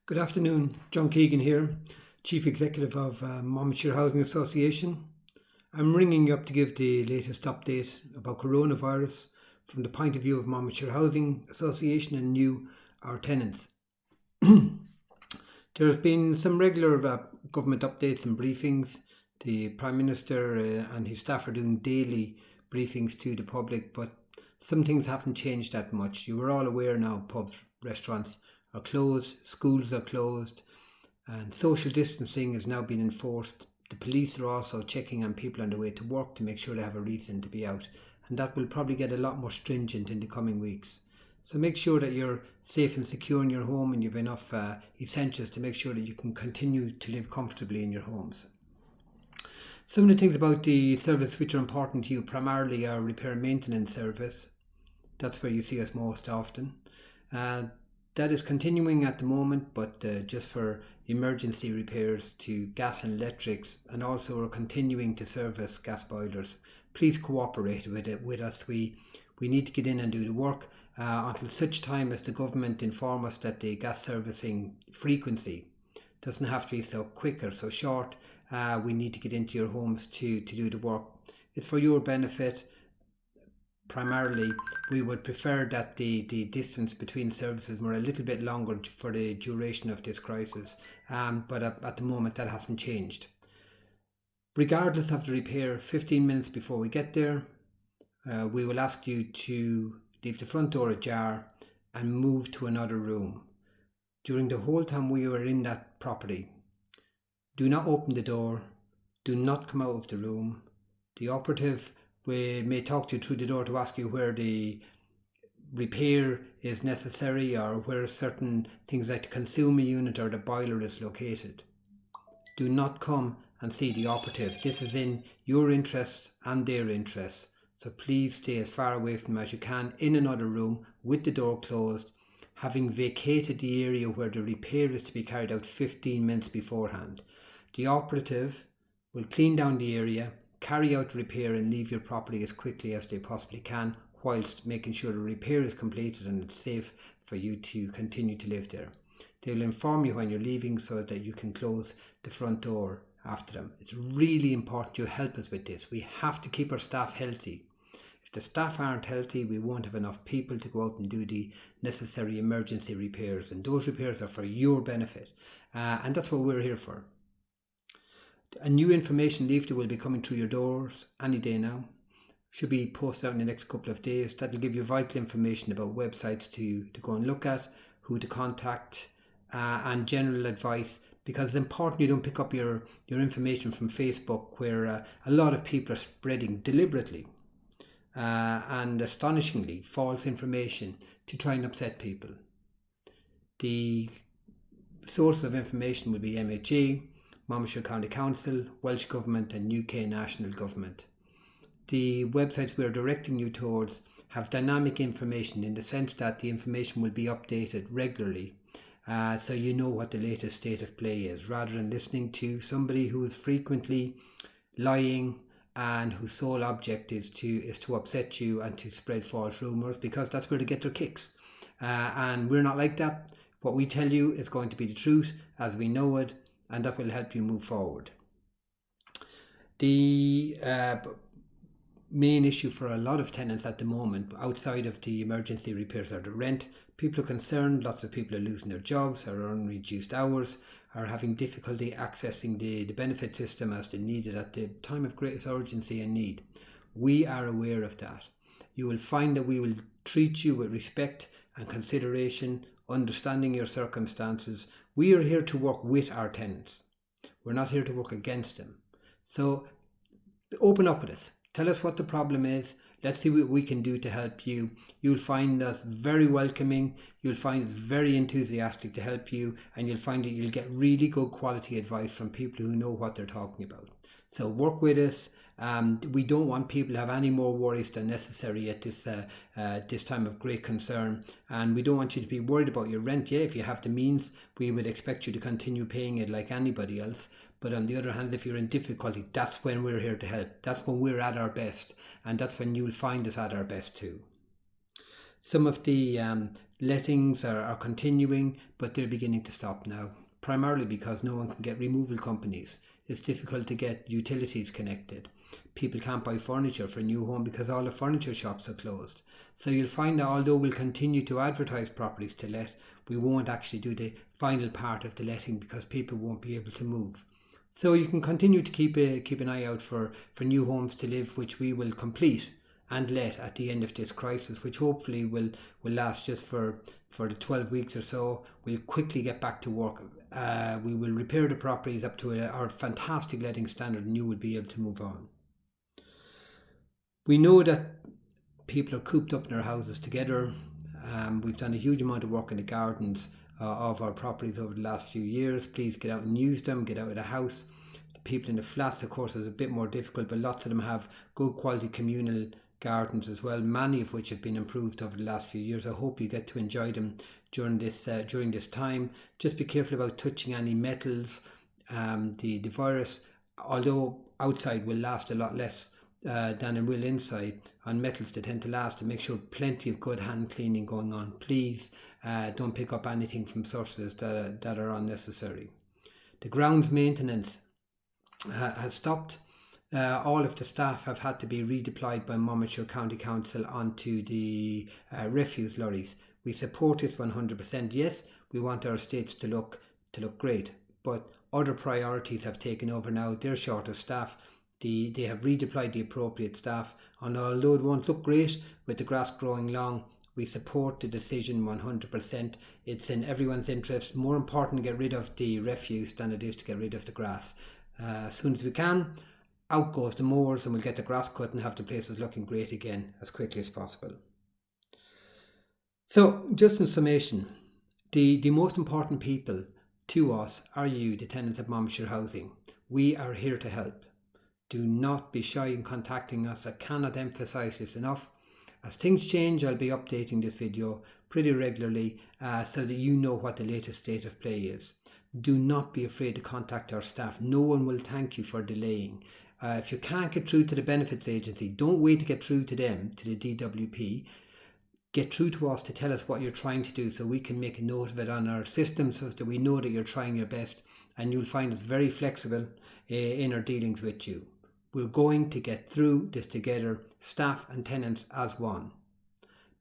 Good afternoon, John Keegan here, Chief Executive of Monmouthshire Housing Association. I'm ringing you up to give the latest update about coronavirus from the point of view of Monmouthshire Housing Association and you, our tenants. There's been some regular government updates and briefings. The Prime Minister and his staff are doing daily briefings to the public, but some things haven't changed that much. You are all aware now pubs, restaurants are closed, schools are closed, and social distancing is now being enforced. The police are also checking on people on their way to work to make sure they have a reason to be out, and that will probably get a lot more stringent in the coming weeks. So make sure that you're safe and secure in your home and you've enough essentials to make sure that you can continue to live comfortably in your homes. Some of the things about the service which are important to you primarily are repair and maintenance service. That's where you see us most often. That is continuing at the moment, but just for emergency repairs to gas and electrics, and also we're continuing to service gas boilers. Please cooperate with us. We need to get in and do the work until such time as the government inform us that the gas servicing frequency doesn't have to be so quick or so short. We need to get into your homes to do the work. It's for your benefit. Primarily, we would prefer that the distance between services were a little bit longer for the duration of this crisis, but at the moment that hasn't changed. Regardless of the repair, 15 minutes before we get there, we will ask you to leave the front door ajar and move to another room. During the whole time we were in that property, do not open the door, do not come out of the room. The operative we may talk to you through the door to ask you where the repair is necessary or where certain things like the consumer unit or the boiler is located. Do not come and see the operative. This is in your interests and their interests. So please stay as far away from them as you can in another room with the door closed, having vacated the area where the repair is to be carried out 15 minutes beforehand. The operative will clean down the area, carry out the repair and leave your property as quickly as they possibly can, whilst making sure the repair is completed and it's safe for you to continue to live there. They will inform you when you're leaving so that you can close the front door after them. It's really important you help us with this. We have to keep our staff healthy. If the staff aren't healthy, we won't have enough people to go out and do the necessary emergency repairs, and those repairs are for your benefit, and that's what we're here for. A new information leaflet will be coming through your doors any day now. Should be posted out in the next couple of days. That'll give you vital information about websites to go and look at, who to contact, and general advice, because it's important you don't pick up your information from Facebook, where a lot of people are spreading deliberately and astonishingly false information to try and upset people. The source of information will be MHA, Monmouthshire County Council, Welsh Government and UK National Government. The websites we are directing you towards have dynamic information in the sense that the information will be updated regularly, so you know what the latest state of play is, rather than listening to somebody who is frequently lying and whose sole object is to upset you and to spread false rumours, because that's where they get their kicks. And we're not like that. What we tell you is going to be the truth as we know it, and that will help you move forward. The main issue for a lot of tenants at the moment, outside of the emergency repairs, are the rent. People are concerned. Lots of people are losing their jobs, are on reduced hours, are having difficulty accessing the benefit system as they need it at the time of greatest urgency and need. We are aware of that. You will find that we will treat you with respect and consideration, understanding your circumstances. We are here to work with our tenants. We're not here to work against them. So open up with us. Tell us what the problem is. Let's see what we can do to help you. You'll find us very welcoming. You'll find us very enthusiastic to help you, and you'll find that you'll get really good quality advice from people who know what they're talking about. So work with us. We don't want people to have any more worries than necessary at this time of great concern, and we don't want you to be worried about your rent. Yeah, if you have the means, we would expect you to continue paying it like anybody else. But on the other hand, if you're in difficulty, that's when we're here to help. That's when we're at our best, and that's when you'll find us at our best too. Some of the Lettings are continuing, but they're beginning to stop now, primarily because no one can get removal companies. It's difficult to get utilities connected. People can't buy furniture for a new home because all the furniture shops are closed. So you'll find that although we'll continue to advertise properties to let, we won't actually do the final part of the letting because people won't be able to move. So you can continue to keep an eye out for new homes to live, which we will complete and let at the end of this crisis, which hopefully will last just for the 12 weeks or so. We'll quickly get back to work. We will repair the properties up to our fantastic letting standard, and you will be able to move on. We know that people are cooped up in their houses together. We've done a huge amount of work in the gardens of our properties over the last few years. Please get out and use them, get out of the house. The people in the flats, of course, is a bit more difficult, but lots of them have good quality communal gardens as well, many of which have been improved over the last few years. I hope you get to enjoy them during this time. Just be careful about touching any metals. The virus, although outside, will last a lot less than it will inside. On metals, they tend to last, and make sure plenty of good hand cleaning going on. Please don't pick up anything from sources that are unnecessary. The grounds maintenance has stopped. All of the staff have had to be redeployed by Monmouthshire County Council onto the refuse lorries. We support this 100%. Yes, we want our estates to look great, but other priorities have taken over now. They're short of staff. They have redeployed the appropriate staff, and although it won't look great with the grass growing long, we support the decision 100%. It's in everyone's interest. More important to get rid of the refuse than it is to get rid of the grass. As soon as we can, out goes the mowers, and we'll get the grass cut and have the places looking great again as quickly as possible. So, just in summation, the most important people to us are you, the tenants of Monmouthshire Housing. We are here to help. Do not be shy in contacting us. I cannot emphasize this enough. As things change, I'll be updating this video pretty regularly so that you know what the latest state of play is. Do not be afraid to contact our staff. No one will thank you for delaying. If you can't get through to the benefits agency, don't wait to get through to them, to the DWP. Get through to us to tell us what you're trying to do so we can make a note of it on our system so that we know that you're trying your best, and you'll find us very flexible in our dealings with you. We're going to get through this together, staff and tenants as one.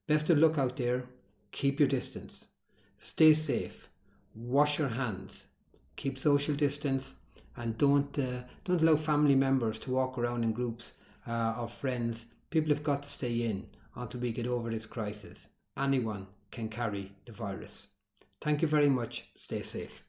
Best of luck out there. Keep your distance. Stay safe. Wash your hands. Keep social distance, and don't allow family members to walk around in groups of friends. People have got to stay in until we get over this crisis. Anyone can carry the virus. Thank you very much. Stay safe.